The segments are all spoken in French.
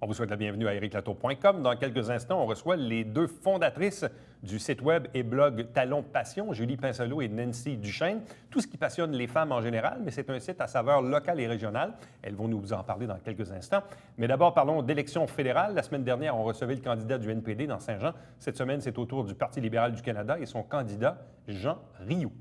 On vous souhaite la bienvenue à ericlatour.com. Dans quelques instants, on reçoit les deux fondatrices du site web et blog Talon Passion, Julie Pincelot et Nancy Duchesne. Tout ce qui passionne les femmes en général, mais c'est un site à saveur locale et régionale. Elles vont nous en parler dans quelques instants. Mais d'abord, parlons d'élections fédérales. La semaine dernière, on recevait le candidat du NPD dans Saint-Jean. Cette semaine, c'est au tour du Parti libéral du Canada et son candidat, Jean Rioux.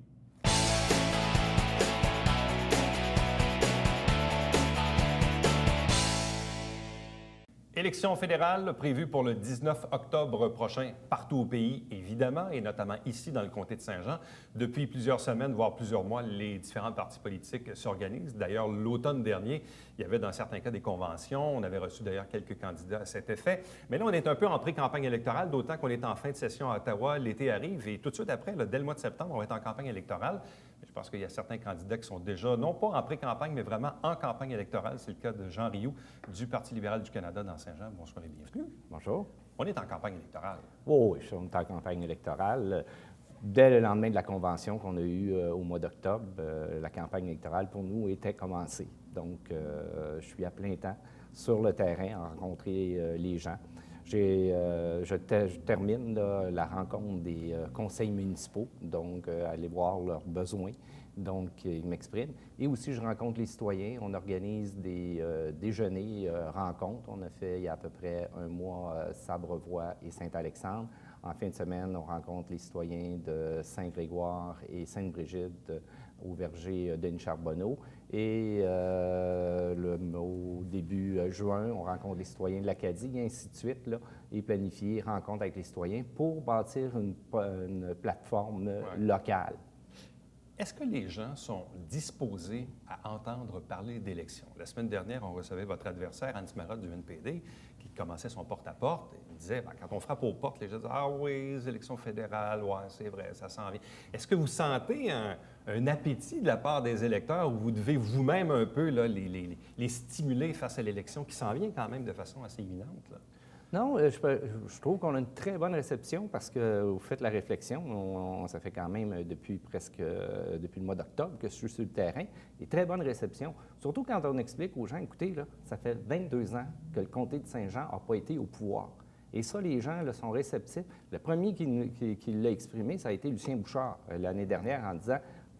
Élections fédérales prévues pour le 19 octobre prochain partout au pays, évidemment, et notamment ici dans le comté de Saint-Jean. Depuis plusieurs semaines, voire plusieurs mois, les différents partis politiques s'organisent. D'ailleurs, l'automne dernier, il y avait dans certains cas des conventions. On avait reçu d'ailleurs quelques candidats à cet effet. Mais là, on est un peu en pré-campagne électorale, d'autant qu'on est en fin de session à Ottawa. L'été arrive et tout de suite après, là, dès le mois de septembre, on va être en campagne électorale. Je pense qu'il y a certains candidats qui sont déjà, non pas en pré-campagne, mais vraiment en campagne électorale. C'est le cas de Jean Rioux du Parti libéral du Canada dans Saint-Jean. Bonsoir et bienvenue. Bonjour. On est en campagne électorale. Oh, oui, on est en campagne électorale. Dès le lendemain de la convention qu'on a eue au mois d'octobre, la campagne électorale pour nous était commencée. Donc, je suis à plein temps sur le terrain à rencontrer les gens. Je termine là, la rencontre des conseils municipaux, donc aller voir leurs besoins, donc ils m'expriment. Et aussi, je rencontre les citoyens. On organise des déjeuners, rencontres. On a fait il y a à peu près un mois Sabrevois et Saint-Alexandre. En fin de semaine, on rencontre les citoyens de Saint-Grégoire et Sainte-Brigitte au verger Denis Charbonneau. Et au début juin, on rencontre les citoyens de l'Acadie, et ainsi de suite, là, et planifier rencontre avec les citoyens pour bâtir une plateforme locale. Est-ce que les gens sont disposés à entendre parler d'élections? La semaine dernière, on recevait votre adversaire, Anne Marotte du NPD, qui commençait son porte-à-porte. Il disait, bien, quand on frappe aux portes, les gens disent « Ah oui, les élections fédérales, ouais, c'est vrai, ça s'en vient. » Est-ce que vous sentez un appétit de la part des électeurs où vous devez vous-même un peu là, les stimuler face à l'élection qui s'en vient quand même de façon assez imminente, là? Non, je trouve qu'on a une très bonne réception parce que vous faites la réflexion. Ça fait quand même depuis le mois d'octobre que je suis sur le terrain. Et très bonne réception. Surtout quand on explique aux gens, écoutez, là, ça fait 22 ans que le comté de Saint-Jean n'a pas été au pouvoir. Et ça, les gens là, sont réceptifs. Le premier qui l'a exprimé, ça a été Lucien Bouchard l'année dernière en disant,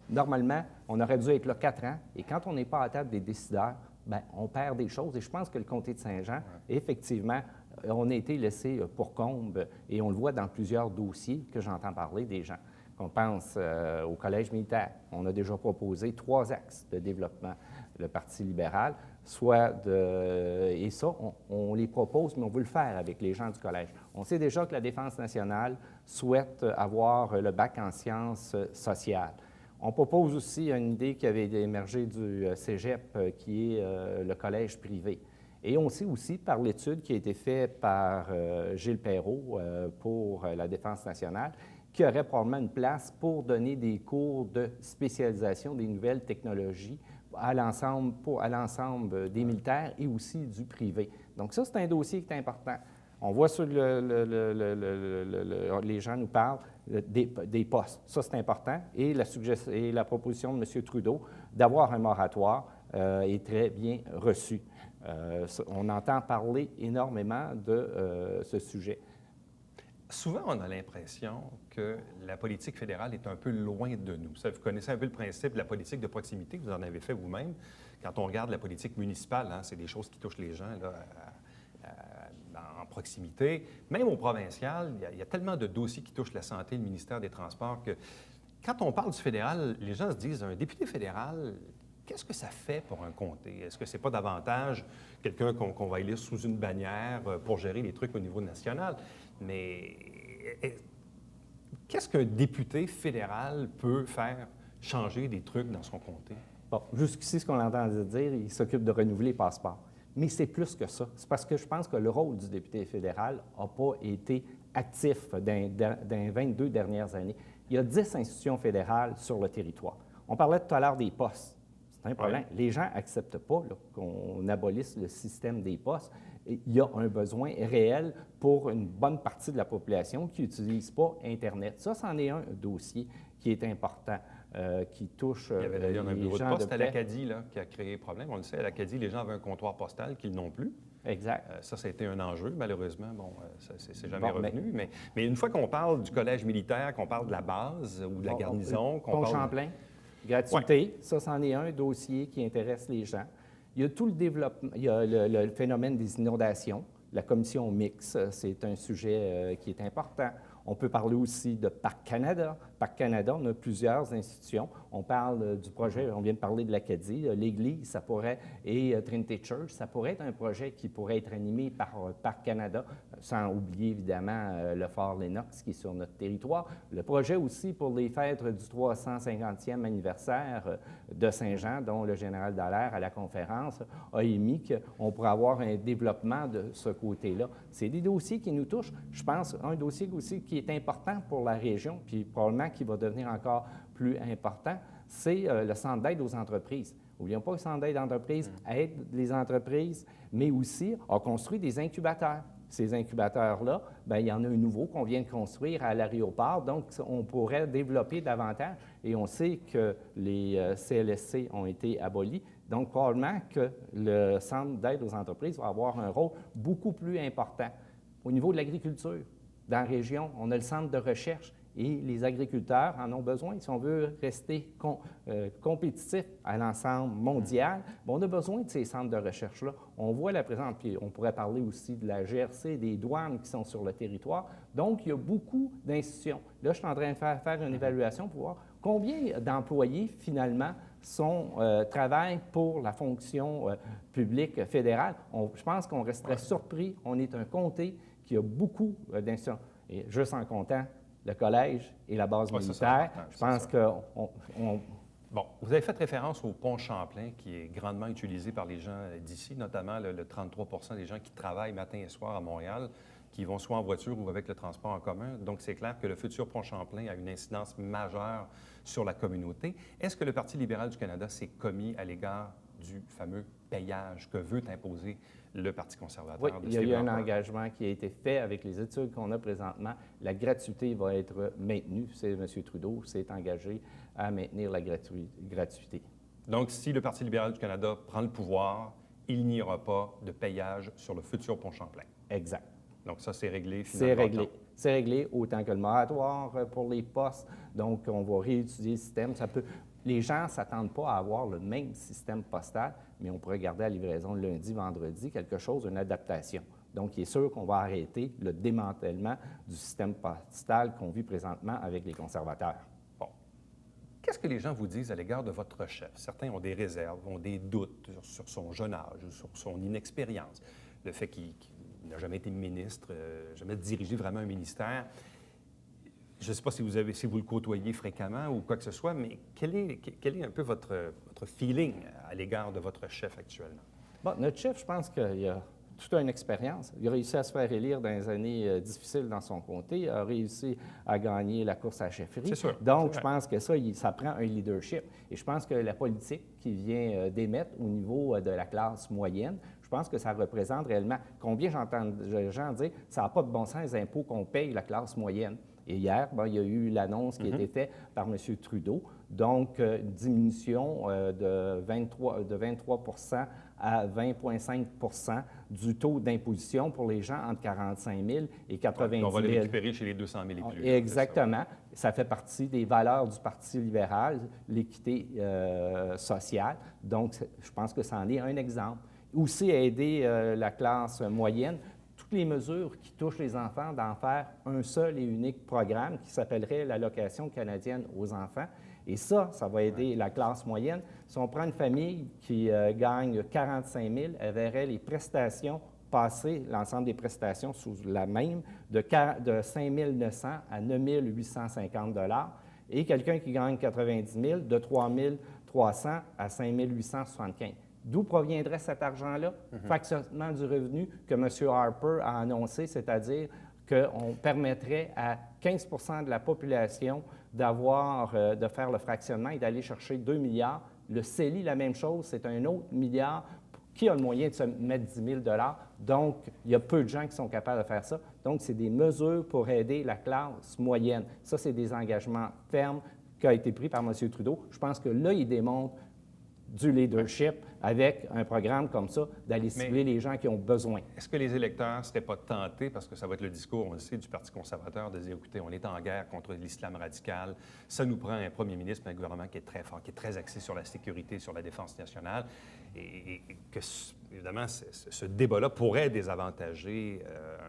normalement, on aurait dû être là 4 ans. Et quand on n'est pas à la table des décideurs, bien, on perd des choses. Et je pense que le comté de Saint-Jean, effectivement, on a été laissé pour comble et on le voit dans plusieurs dossiers que j'entends parler des gens. On pense au Collège militaire. On a déjà proposé 3 axes de développement, le Parti libéral, et ça, on les propose, mais on veut le faire avec les gens du Collège. On sait déjà que la Défense nationale souhaite avoir le bac en sciences sociales. On propose aussi une idée qui avait émergé du Cégep, qui est le collège privé. Et on sait aussi, par l'étude qui a été faite par Gilles Perrault pour la Défense nationale, qu'il y aurait probablement une place pour donner des cours de spécialisation des nouvelles technologies à l'ensemble des militaires et aussi du privé. Donc ça, c'est un dossier qui est important. On voit sur les gens nous parlent des postes. Ça, c'est important. Et la proposition de M. Trudeau d'avoir un moratoire est très bien reçue. On entend parler énormément de ce sujet. Souvent, on a l'impression que la politique fédérale est un peu loin de nous. Ça, vous connaissez un peu le principe de la politique de proximité, vous en avez fait vous-même. Quand on regarde la politique municipale, hein, c'est des choses qui touchent les gens là, en proximité. Même au provincial, il y a tellement de dossiers qui touchent la santé, le ministère des Transports, que quand on parle du fédéral, les gens se disent, un député fédéral, qu'est-ce que ça fait pour un comté? Est-ce que c'est pas davantage quelqu'un qu'on va élire sous une bannière pour gérer les trucs au niveau national? Mais qu'est-ce qu'un député fédéral peut faire changer des trucs dans son comté? Bon, jusqu'ici, ce qu'on entend dire, il s'occupe de renouveler les passeports. Mais c'est plus que ça. C'est parce que je pense que le rôle du député fédéral n'a pas été actif dans les 22 dernières années. Il y a 10 institutions fédérales sur le territoire. On parlait tout à l'heure des postes. C'est un problème. Oui. Les gens n'acceptent pas qu'on abolisse le système des postes. Il y a un besoin réel pour une bonne partie de la population qui n'utilise pas Internet. Ça, c'en est un dossier qui est important, qui touche il y avait d'ailleurs un bureau de poste à l'Acadie qui a créé problème. On le sait, à l'Acadie, les gens avaient un comptoir postal qu'ils n'ont plus. Exact. Ça a été un enjeu, malheureusement. Bon, c'est jamais Bon, revenu. Mais une fois qu'on parle du collège militaire, qu'on parle de la base ou de la garnison, qu'on Pont parle... Champlain, gratuité, ça, c'en est un dossier qui intéresse les gens. Il y a tout le développement, il y a le phénomène des inondations. La commission mixte, c'est un sujet qui est important. On peut parler aussi de Parc Canada. Parc Canada, on a plusieurs institutions. On parle du projet, on vient de parler de l'Acadie, l'Église, ça pourrait, et Trinity Church, ça pourrait être un projet qui pourrait être animé par Parc Canada, sans oublier évidemment le Fort Lennox qui est sur notre territoire. Le projet aussi pour les fêtes du 350e anniversaire de Saint-Jean, dont le général Dallaire à la conférence a émis qu'on pourrait avoir un développement de ce côté-là. C'est des dossiers qui nous touchent. Je pense un dossier aussi qui est important pour la région, puis probablement qui va devenir encore plus important, c'est le centre d'aide aux entreprises. N'oublions pas que le centre d'aide aux entreprises aide les entreprises, mais aussi a construit des incubateurs. Ces incubateurs-là, bien, il y en a un nouveau qu'on vient de construire à l'aéroport, donc on pourrait développer davantage. Et on sait que les CLSC ont été abolis, donc probablement que le centre d'aide aux entreprises va avoir un rôle beaucoup plus important. Au niveau de l'agriculture, dans la région, on a le centre de recherche et les agriculteurs en ont besoin. Si on veut rester compétitif à l'ensemble mondial, bien, on a besoin de ces centres de recherche-là. On voit la présence, puis on pourrait parler aussi de la GRC, des douanes qui sont sur le territoire. Donc, il y a beaucoup d'institutions. Là, je suis en train de faire une évaluation pour voir combien d'employés, finalement, travaillent pour la fonction publique fédérale. Je pense qu'on resterait surpris. On est un comté qui a beaucoup d'institutions. Et juste en comptant le collège et la base militaire, je pense qu'on... Bon, vous avez fait référence au pont Champlain, qui est grandement utilisé par les gens d'ici, notamment le 33 des gens qui travaillent matin et soir à Montréal, qui vont soit en voiture ou avec le transport en commun. Donc, c'est clair que le futur pont Champlain a une incidence majeure sur la communauté. Est-ce que le Parti libéral du Canada s'est commis à l'égard du fameux payage que veut imposer le Parti conservateur? Oui, il y a eu un engagement qui a été fait avec les études qu'on a présentement. La gratuité va être maintenue. M. Trudeau s'est engagé à maintenir la gratuité. Donc, si le Parti libéral du Canada prend le pouvoir, il n'y aura pas de payage sur le futur pont Champlain. Exact. Donc, ça, c'est réglé finalement. C'est réglé. C'est réglé autant que le moratoire pour les postes. Donc, on va réétudier le système. Les gens ne s'attendent pas à avoir le même système postal, mais on pourrait garder la livraison lundi, vendredi, quelque chose, une adaptation. Donc, il est sûr qu'on va arrêter le démantèlement du système postal qu'on vit présentement avec les conservateurs. Bon. Qu'est-ce que les gens vous disent à l'égard de votre chef? Certains ont des réserves, ont des doutes sur son jeune âge, sur son inexpérience, le fait qu'il n'a jamais été ministre, jamais dirigé vraiment un ministère. Je ne sais pas si vous le côtoyez fréquemment ou quoi que ce soit, mais quel est un peu votre feeling à l'égard de votre chef actuellement? Bon, notre chef, je pense qu'il a toute une expérience. Il a réussi à se faire élire dans les années difficiles dans son comté. Il a réussi à gagner la course à la chefferie. C'est sûr. Donc, je pense que ça prend un leadership. Et je pense que la politique qui vient d'émettre au niveau de la classe moyenne, je pense que ça représente réellement combien j'entends de gens dire « ça n'a pas de bon sens les impôts qu'on paye la classe moyenne ». Et hier, il y a eu l'annonce qui a été faite par M. Trudeau, donc une diminution de 23 à 20,5 du taux d'imposition pour les gens entre 45 000 et 90 000. On va les récupérer chez les 200 000 et plus. Exactement. Ça fait partie des valeurs du Parti libéral, l'équité sociale. Donc, je pense que ça en est un exemple. Aussi aider la classe moyenne. Toutes les mesures qui touchent les enfants, d'en faire un seul et unique programme qui s'appellerait l'allocation canadienne aux enfants. Et ça va aider la classe moyenne. Si on prend une famille qui gagne 45 000, elle verrait les prestations passer, l'ensemble des prestations sous la même, de 5 900 à 9 850 $. Et quelqu'un qui gagne 90 000, de 3 300 à 5 875 $. D'où proviendrait cet argent-là? Fractionnement du revenu que M. Harper a annoncé, c'est-à-dire qu'on permettrait à 15 de la population de faire le fractionnement et d'aller chercher 2 milliards. Le CELI, la même chose, c'est un autre milliard. Qui a le moyen de se mettre 10 000 $? Donc, il y a peu de gens qui sont capables de faire ça. Donc, c'est des mesures pour aider la classe moyenne. Ça, c'est des engagements fermes qui ont été pris par M. Trudeau. Je pense que là, il démontre du leadership avec un programme comme ça, d'aller cibler les gens qui ont besoin. Est-ce que les électeurs ne seraient pas tentés, parce que ça va être le discours, on le sait, du Parti conservateur, de dire, écoutez, on est en guerre contre l'islam radical, ça nous prend un premier ministre, un gouvernement qui est très fort, qui est très axé sur la sécurité, sur la défense nationale, et que, évidemment, ce débat-là pourrait désavantager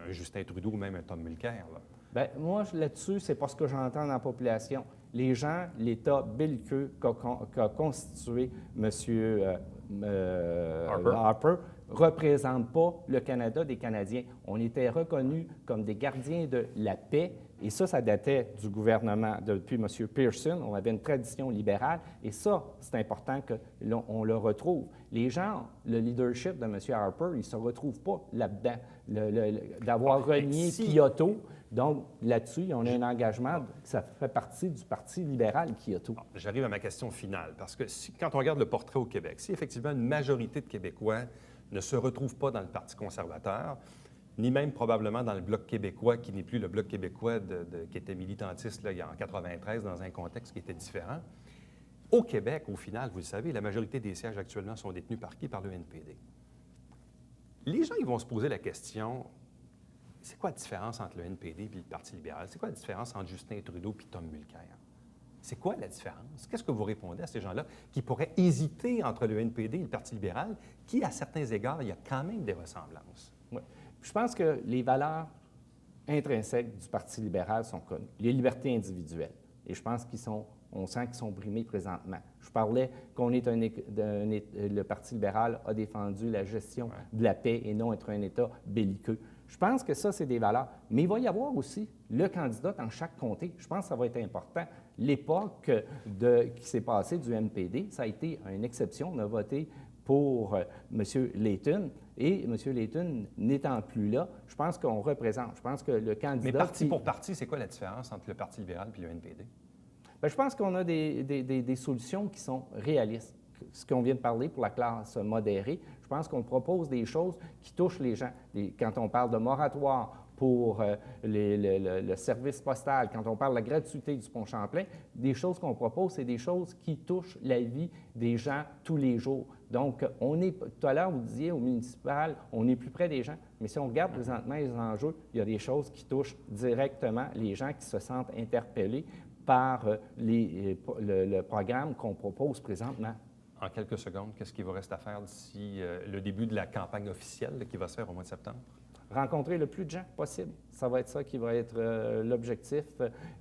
un Justin Trudeau ou même un Tom Mulcair, là. Bien, moi, là-dessus, c'est pas ce que j'entends dans la population. Les gens, l'État belliqueux qu'a constitué M. Harper ne représente pas le Canada des Canadiens. On était reconnus comme des gardiens de la paix, et ça datait du gouvernement depuis M. Pearson. On avait une tradition libérale, et ça, c'est important qu'on le retrouve. Les gens, le leadership de M. Harper, ils ne se retrouvent pas là-dedans, d'avoir renié Kyoto. Donc, là-dessus, on a un engagement, ça fait partie du Parti libéral Kyoto. J'arrive à ma question finale, parce que quand on regarde le portrait au Québec, si effectivement une majorité de Québécois ne se retrouvent pas dans le Parti conservateur, ni même probablement dans le Bloc québécois, qui n'est plus le Bloc québécois qui était militantiste là, en 1993, dans un contexte qui était différent, au Québec, au final, vous le savez, la majorité des sièges actuellement sont détenus par qui? Par le NPD. Les gens, ils vont se poser la question... C'est quoi la différence entre le NPD et le Parti libéral? C'est quoi la différence entre Justin Trudeau et Tom Mulcair? C'est quoi la différence? Qu'est-ce que vous répondez à ces gens-là qui pourraient hésiter entre le NPD et le Parti libéral, qui, à certains égards, il y a quand même des ressemblances? Oui. Je pense que les valeurs intrinsèques du Parti libéral sont connues. Les libertés individuelles. Et je pense on sent qu'ils sont brimés présentement. Je parlais le Parti libéral a défendu la gestion de la paix et non être un État belliqueux. Je pense que ça, c'est des valeurs. Mais il va y avoir aussi le candidat dans chaque comté. Je pense que ça va être important. L'époque qui s'est passée du NPD, ça a été une exception. On a voté pour M. Layton. Et M. Layton n'étant plus là, je pense qu'on représente. Je pense que le candidat... Mais parti pour parti, c'est quoi la différence entre le Parti libéral et le NPD? Bien, je pense qu'on a des solutions qui sont réalistes. Ce qu'on vient de parler pour la classe modérée, je pense qu'on propose des choses qui touchent les gens. Quand on parle de moratoire pour le service postal, quand on parle de la gratuité du pont Champlain, des choses qu'on propose, c'est des choses qui touchent la vie des gens tous les jours. Donc, tout à l'heure, vous disiez au municipal, on est plus près des gens, mais si on regarde présentement les enjeux, il y a des choses qui touchent directement les gens qui se sentent interpellés par le programme qu'on propose présentement. En quelques secondes, qu'est-ce qu'il vous reste à faire d'ici le début de la campagne officielle là, qui va se faire au mois de septembre? Rencontrer le plus de gens possible. Ça va être ça qui va être l'objectif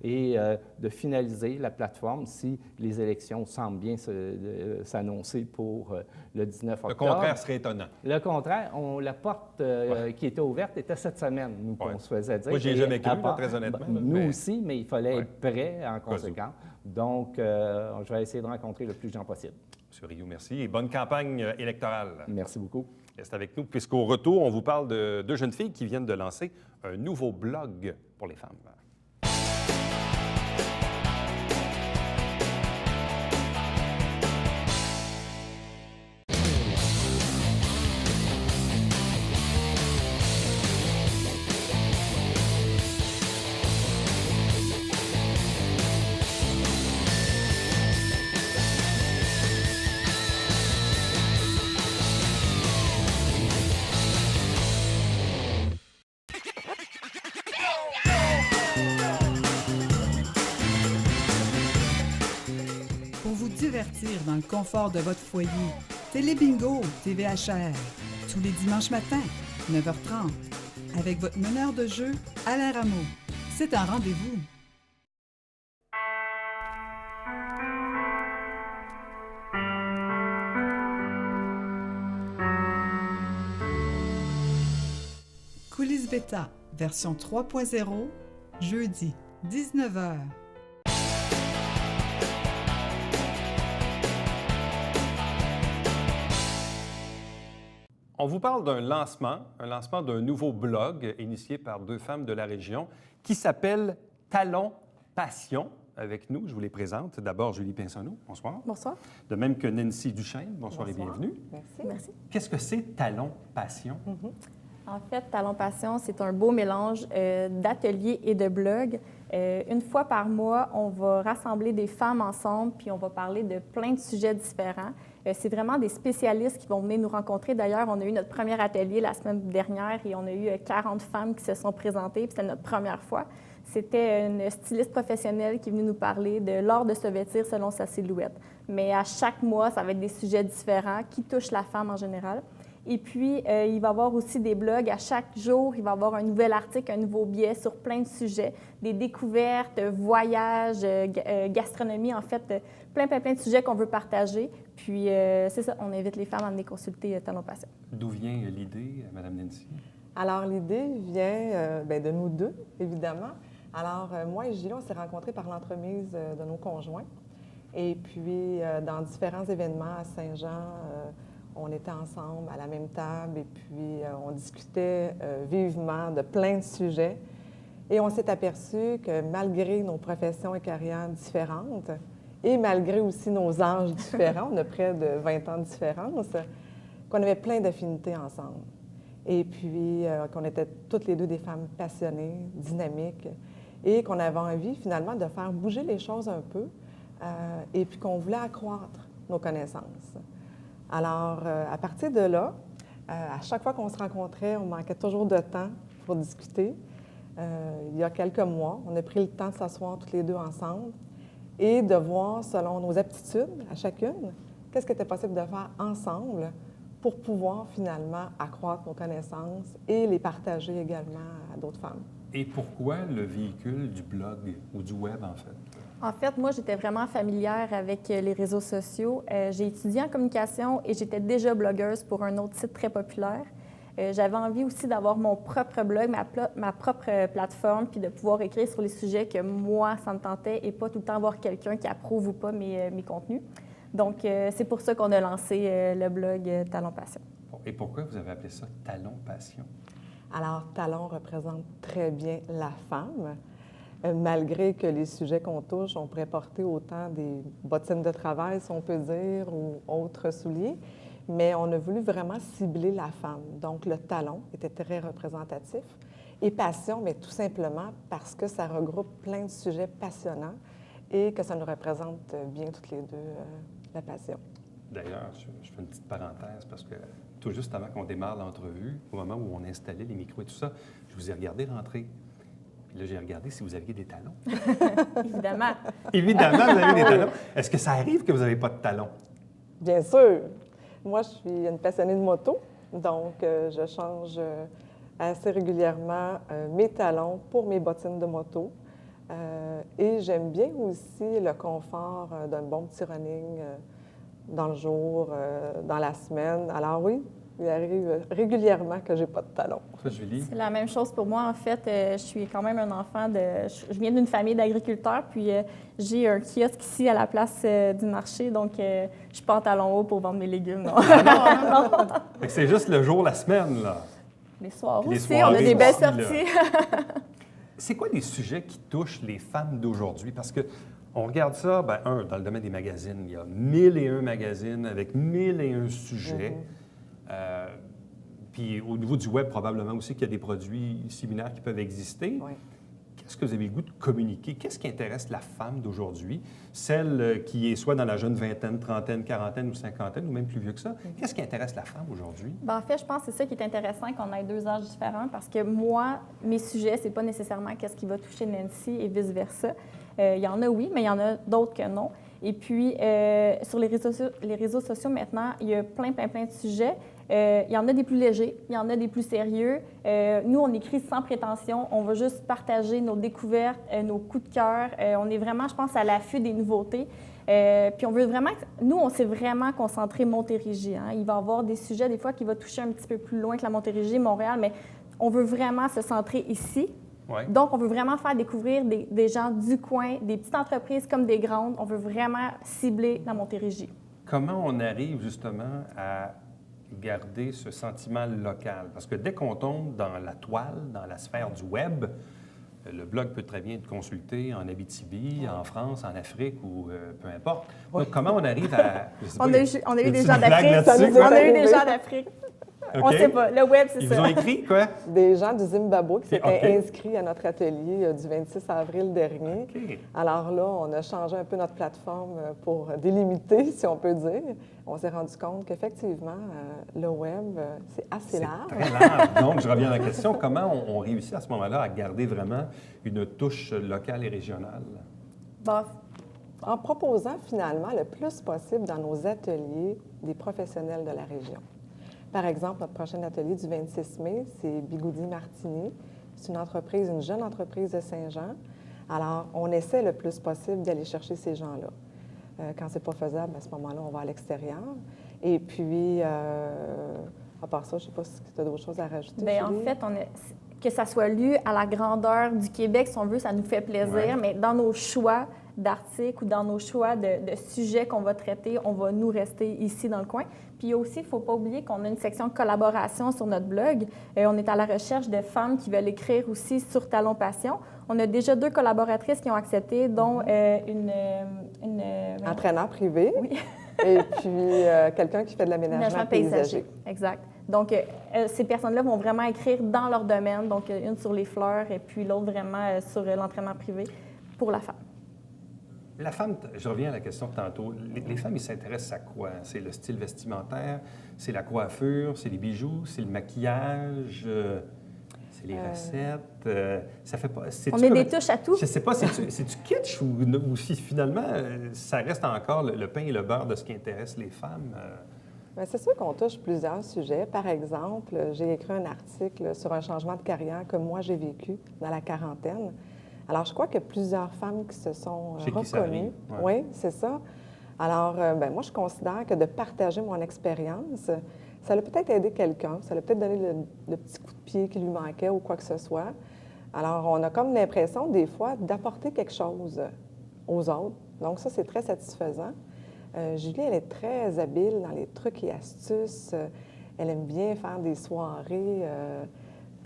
et de finaliser la plateforme si les élections semblent bien s'annoncer pour le 19 octobre. Le contraire serait étonnant. Le contraire, la porte qui était ouverte était cette semaine, nous, qu'on se faisait dire. Moi, je n'y ai jamais cru, très honnêtement. Nous aussi, mais il fallait être prêt en conséquence. Donc, je vais essayer de rencontrer le plus de gens possible. M. Rioux, merci. Et bonne campagne électorale. Merci beaucoup. Restez avec nous, puisqu'au retour, on vous parle de deux jeunes filles qui viennent de lancer un nouveau blog pour les femmes. Divertir dans le confort de votre foyer. Télébingo, TVHR, tous les dimanches matins, 9h30, avec votre meneur de jeu, Alain Rameau. C'est un rendez-vous. Coulisses Bêta, version 3.0, jeudi, 19h. On vous parle d'un lancement d'un nouveau blog initié par deux femmes de la région qui s'appelle Talons Passion. Avec nous, je vous les présente. D'abord, Julie Pinsonneau, bonsoir. Bonsoir. De même que Nancy Duchesne, bonsoir. Et bienvenue. Merci. Merci. Qu'est-ce que c'est Talons Passion? En fait, Talons Passion, c'est un beau mélange d'ateliers et de blogs. Une fois par mois, on va rassembler des femmes ensemble, puis on va parler de plein de sujets différents. C'est vraiment des spécialistes qui vont venir nous rencontrer. D'ailleurs, on a eu notre premier atelier la semaine dernière et on a eu 40 femmes qui se sont présentées, puis c'était notre première fois. C'était une styliste professionnelle qui est venue nous parler de l'art de se vêtir selon sa silhouette. Mais à chaque mois, ça va être des sujets différents qui touchent la femme en général. Et puis, il va y avoir aussi des blogs. À chaque jour, il va y avoir un nouvel article, un nouveau billet sur plein de sujets, des découvertes, voyages, gastronomie, en fait, plein de sujets qu'on veut partager. Puis, c'est ça, on invite les femmes à venir consulter Talons Passion. D'où vient l'idée, Mme Nancy? Alors, l'idée vient de nous deux, évidemment. Alors, moi et Gilles, on s'est rencontrés par l'entremise de nos conjoints. Et puis, dans différents événements à Saint-Jean, on était ensemble à la même table et puis on discutait vivement de plein de sujets. Et on s'est aperçu que malgré nos professions et carrières différentes et malgré aussi nos âges différents, on a près de 20 ans de différence, qu'on avait plein d'affinités ensemble. Et puis qu'on était toutes les deux des femmes passionnées, dynamiques et qu'on avait envie finalement de faire bouger les choses un peu et puis qu'on voulait accroître nos connaissances. Alors, à partir de là, à chaque fois qu'on se rencontrait, on manquait toujours de temps pour discuter. Il y a quelques mois, on a pris le temps de s'asseoir toutes les deux ensemble et de voir, selon nos aptitudes à chacune, qu'est-ce qui était possible de faire ensemble pour pouvoir finalement accroître nos connaissances et les partager également à d'autres femmes. Et pourquoi le véhicule du blog ou du web, en fait? En fait, moi, j'étais vraiment familière avec les réseaux sociaux. J'ai étudié en communication et j'étais déjà blogueuse pour un autre site très populaire. J'avais envie aussi d'avoir mon propre blog, ma propre plateforme, puis de pouvoir écrire sur les sujets que moi, ça me tentait et pas tout le temps avoir quelqu'un qui approuve ou pas mes contenus. Donc, c'est pour ça qu'on a lancé le blog Talons Passion. Et pourquoi vous avez appelé ça Talons Passion? Alors, talon représente très bien la femme. Malgré que les sujets qu'on touche, on pourrait porter autant des bottines de travail, si on peut dire, ou autres souliers, mais on a voulu vraiment cibler la femme. Donc, le talon était très représentatif. Et passion, mais tout simplement parce que ça regroupe plein de sujets passionnants et que ça nous représente bien toutes les deux, la passion. D'ailleurs, je fais une petite parenthèse parce que tout juste avant qu'on démarre l'entrevue, au moment où on installait les micros et tout ça, je vous ai regardé rentrer. Puis là, j'ai regardé si vous aviez des talons. Évidemment. Évidemment, vous avez des talons. Est-ce que ça arrive que vous n'avez pas de talons? Bien sûr. Moi, je suis une passionnée de moto, donc je change assez régulièrement mes talons pour mes bottines de moto. Et j'aime bien aussi le confort d'un bon petit running dans le jour, dans la semaine. Alors oui, il arrive régulièrement que j'ai pas de talons. Ça, Julie? C'est la même chose pour moi. En fait, je suis quand même un enfant de... Je viens d'une famille d'agriculteurs, puis j'ai un kiosque ici à la place du marché, donc je suis pas en talons hauts pour vendre mes légumes, non. Non. Fait que c'est juste le jour, la semaine, là. Les soirs Puis les aussi, soirées on a des belles aussi, là. sorties. C'est quoi les sujets qui touchent les femmes d'aujourd'hui? Parce que on regarde ça, bien, dans le domaine des magazines, il y a 1001 magazines avec 1001 sujets. Puis au niveau du web, probablement aussi qu'il y a des produits similaires qui peuvent exister. Oui. Qu'est-ce que vous avez le goût de communiquer? Qu'est-ce qui intéresse la femme d'aujourd'hui? Celle qui est soit dans la jeune vingtaine, trentaine, quarantaine ou cinquantaine, ou même plus vieux que ça. Qu'est-ce qui intéresse la femme aujourd'hui? Bien, en fait, je pense que c'est ça qui est intéressant qu'on ait deux âges différents parce que moi, mes sujets, c'est pas nécessairement qu'est-ce qui va toucher Nancy et vice-versa. Il y en a, oui, mais il y en a d'autres que non. Et puis, sur les réseaux sociaux, maintenant, il y a plein de sujets. Il y en a des plus légers, il y en a des plus sérieux. Nous, on écrit sans prétention. On va juste partager nos découvertes, nos coups de cœur. On est vraiment, je pense, à l'affût des nouveautés. Puis on veut vraiment... Nous, on s'est vraiment concentré Montérégie. Hein. Il va y avoir des sujets, des fois, qui vont toucher un petit peu plus loin que la Montérégie, Montréal, mais on veut vraiment se centrer ici. Ouais. Donc, on veut vraiment faire découvrir des gens du coin, des petites entreprises comme des grandes. On veut vraiment cibler la Montérégie. Comment on arrive justement à garder ce sentiment local? Parce que dès qu'on tombe dans la toile, dans la sphère du web, le blog peut très bien être consulté en Abitibi, en France, en Afrique ou peu importe. Donc, comment on arrive à... On a eu des gens blague d'Afrique. là-dessus? On a eu des gens d'Afrique. On ne sait pas. Le web, c'est Ils ça. vous ont écrit, quoi? Des gens du Zimbabwe qui s'étaient OK. inscrits à notre atelier du 26 avril dernier. OK. Alors là, on a changé un peu notre plateforme pour délimiter, si on peut dire. On s'est rendu compte qu'effectivement, le web, c'est assez large. Très large. Donc, je reviens à la question, comment on réussit à ce moment-là à garder vraiment une touche locale et régionale? Bon, En proposant finalement le plus possible dans nos ateliers des professionnels de la région. Par exemple, notre prochain atelier du 26 mai, c'est Bigoudi Martini. C'est une jeune entreprise de Saint-Jean. Alors, on essaie le plus possible d'aller chercher ces gens-là. Quand c'est pas faisable, à ce moment-là, on va à l'extérieur. Et puis, à part ça, je ne sais pas si tu as d'autres choses à rajouter. bien, en Julie? fait, que ça soit lu à la grandeur du Québec, si on veut, ça nous fait plaisir, Ouais. mais dans nos choix d'articles ou dans nos choix de sujets qu'on va traiter, on va nous rester ici dans le coin. Puis aussi, il ne faut pas oublier qu'on a une section collaboration sur notre blog. On est à la recherche de femmes qui veulent écrire aussi sur Talon Passion. On a déjà 2 collaboratrices qui ont accepté, dont une Entraîneur privé. Oui. Et puis, quelqu'un qui fait de l'aménagement paysager. Exact. Donc, ces personnes-là vont vraiment écrire dans leur domaine. Donc, une sur les fleurs et puis l'autre vraiment sur l'entraînement privé pour la femme. La femme, je reviens à la question de tantôt. Les femmes, ils s'intéressent à quoi? C'est le style vestimentaire, c'est la coiffure, c'est les bijoux, c'est le maquillage, c'est les recettes. Ça fait pas. On met des touches à tout. Je ne sais pas, c'est-tu kitsch ou si finalement, ça reste encore le pain et le beurre de ce qui intéresse les femmes? Bien, c'est sûr qu'on touche plusieurs sujets. Par exemple, j'ai écrit un article sur un changement de carrière que moi, j'ai vécu dans la quarantaine. Alors, je crois qu'il y a plusieurs femmes qui se sont Chez qui ça reconnues. arrive, ouais. Oui, c'est ça. Alors, ben, moi, je considère que de partager mon expérience, ça a peut-être aidé quelqu'un, ça a peut-être donné le petit coup de pied qui lui manquait ou quoi que ce soit. Alors, on a comme l'impression, des fois, d'apporter quelque chose aux autres. Donc, ça, c'est très satisfaisant. Julie, elle est très habile dans les trucs et astuces. Elle aime bien faire des soirées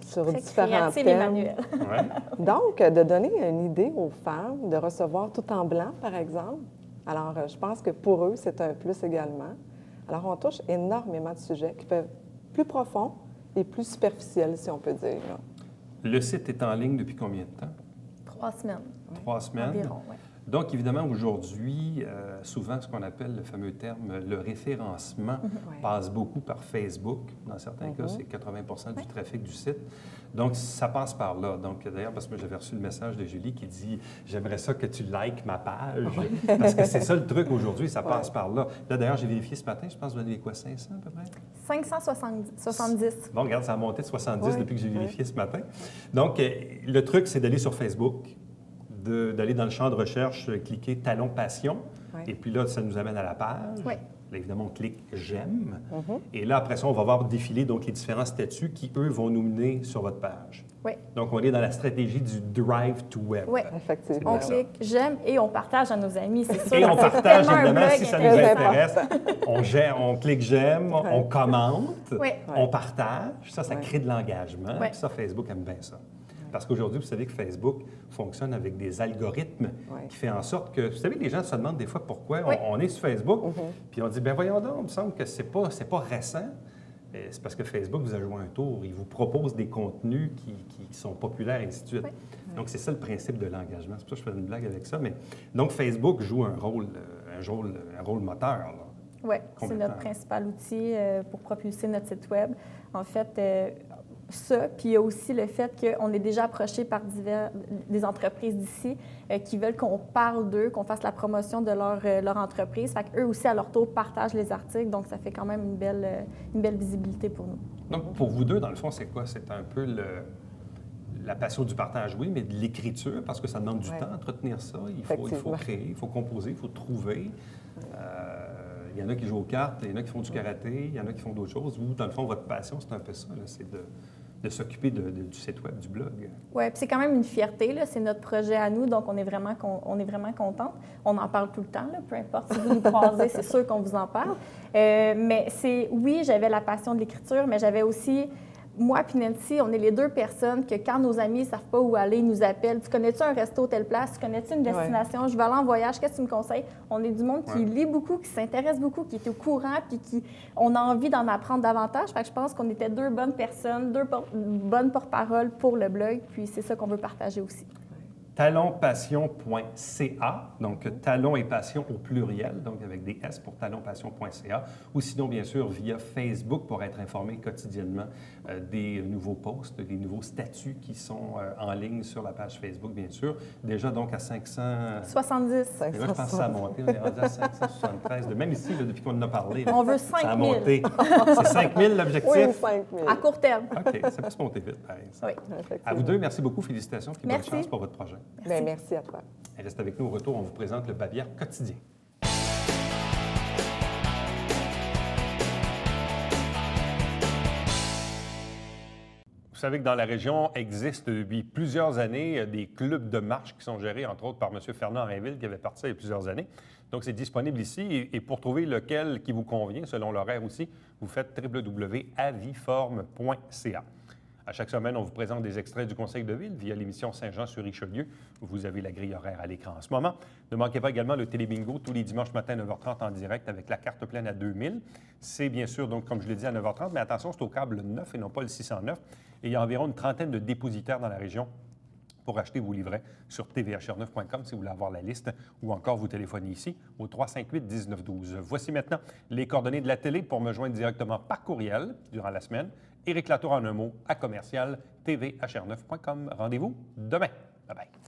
sur Très différents créative, thèmes. Emmanuel. Ouais. Donc, de donner une idée aux femmes, de recevoir tout en blanc, par exemple. Alors, je pense que pour eux, c'est un plus également. Alors, on touche énormément de sujets qui peuvent être plus profonds et plus superficiels, si on peut dire. Le site est en ligne depuis combien de temps? 3 semaines 3 semaines. environ, oui. Donc, évidemment, aujourd'hui, souvent, ce qu'on appelle le fameux terme, le référencement, passe beaucoup par Facebook. Dans certains cas, c'est 80 du trafic du site. Donc, ça passe par là. Donc, d'ailleurs, parce que j'avais reçu le message de Julie qui dit « J'aimerais ça que tu likes ma page. » Parce que c'est ça le truc aujourd'hui, ça passe par là. Là, d'ailleurs, j'ai vérifié ce matin, je pense que vous en avez quoi, 500 à peu près? 570. Bon, regarde, ça a monté de 70 Ouais, depuis que j'ai vérifié ce matin. Donc, le truc, c'est d'aller sur Facebook, d'aller dans le champ de recherche, cliquer « Talon Passion Ouais. et puis là, ça nous amène à la page. Oui. Là, évidemment, on clique « J'aime Et là, après ça, on va voir défiler donc, les différents statuts qui, eux, vont nous mener sur votre page. Oui. Donc, on est dans la stratégie du drive to web. Oui. Effectivement. On bien ça. clique j'aime et on partage à nos amis, c'est sûr. Et on C'est partage, tellement un évidemment, blog si ça nous intéressant. intéresse. On clique j'aime, on commente, Oui. on partage. Ça Ouais. crée de l'engagement. Ouais. Puis ça, Facebook aime bien ça. Parce qu'aujourd'hui, vous savez que Facebook fonctionne avec des algorithmes Ouais. qui fait en sorte que, vous savez, les gens se demandent des fois pourquoi Oui. on est sur Facebook, puis on dit, ben voyons donc, il me semble que c'est pas récent. C'est parce que Facebook vous a joué un tour. Il vous propose des contenus qui sont populaires, et ainsi de suite. Oui. Donc, c'est ça le principe de l'engagement. C'est pour ça que je fais une blague avec ça. Mais, donc, Facebook joue un rôle moteur. Là. Oui, c'est Complètement. notre principal outil pour propulser notre site Web. En fait, ça, puis il y a aussi le fait qu'on est déjà approché par des entreprises d'ici qui veulent qu'on parle d'eux, qu'on fasse la promotion de leur entreprise. Fait qu'eux aussi, à leur tour, partagent les articles. Donc, ça fait quand même une belle visibilité pour nous. Donc, pour vous deux, dans le fond, c'est quoi? C'est un peu la passion du partage, oui, mais de l'écriture, parce que ça demande du Ouais. temps, entretenir ça. Il faut Effectivement. créer, il faut composer, il faut trouver. Il y en a qui jouent aux cartes, il y en a qui font du karaté, il y en a qui font d'autres choses. Vous, dans le fond, votre passion, c'est un peu ça, là, c'est de s'occuper du site web, du blog. Oui, puis c'est quand même une fierté, là. C'est notre projet à nous, donc on est vraiment contente. On en parle tout le temps, là. Peu importe si vous nous croisez, c'est sûr qu'on vous en parle. Mais oui, j'avais la passion de l'écriture, mais j'avais aussi moi puis Nancy, on est les deux personnes que quand nos amis ne savent pas où aller, ils nous appellent. Tu connais-tu un resto telle place? Tu connais-tu une destination? Je vais aller en voyage. Qu'est-ce que tu me conseilles? On est du monde qui lit beaucoup, qui s'intéresse beaucoup, qui est au courant, puis qui on a envie d'en apprendre davantage. Fait que je pense qu'on était deux bonnes personnes, bonnes porte-parole pour le blog, puis c'est ça qu'on veut partager aussi. Talonpassion.ca, donc talon et passion au pluriel, donc avec des S pour talonpassion.ca, ou sinon, bien sûr, via Facebook pour être informé quotidiennement des nouveaux posts, des nouveaux statuts qui sont en ligne sur la page Facebook, bien sûr. Déjà, donc, à 500... 70. Et là, je pense que ça a monté. On est rendu à 573. Même ici, là, depuis qu'on en a parlé, là, on veut 5 000. ça a monté. C'est 5 000 l'objectif? Oui, 5 000. À court terme. OK, ça peut se monter vite, pareil. Oui. À vous deux, merci beaucoup. Félicitations. Puis bonne Merci. chance pour votre projet. Bien, merci à toi. Et reste avec nous au retour. On vous présente le Bavière quotidien. Vous savez que dans la région existent depuis plusieurs années des clubs de marche qui sont gérés, entre autres, par M. Fernand Rainville, qui avait parti ça il y a plusieurs années. Donc, c'est disponible ici. Et pour trouver lequel qui vous convient, selon l'horaire aussi, vous faites www.aviforme.ca. À chaque semaine, on vous présente des extraits du Conseil de ville via l'émission Saint-Jean-sur-Richelieu. Vous avez la grille horaire à l'écran en ce moment. Ne manquez pas également le Télébingo tous les dimanches matin à 9h30 en direct avec la carte pleine à 2000. C'est bien sûr, donc, comme je l'ai dit, à 9h30, mais attention, c'est au câble 9 et non pas le 609. Et il y a environ une trentaine de dépositaires dans la région pour acheter vos livrets sur tvhr9.com si vous voulez avoir la liste ou encore vous téléphonez ici au 358-1912. Voici maintenant les coordonnées de la télé pour me joindre directement par courriel durant la semaine. Éric Latour en un mot à commercial tvhr9.com. Rendez-vous demain. Bye bye.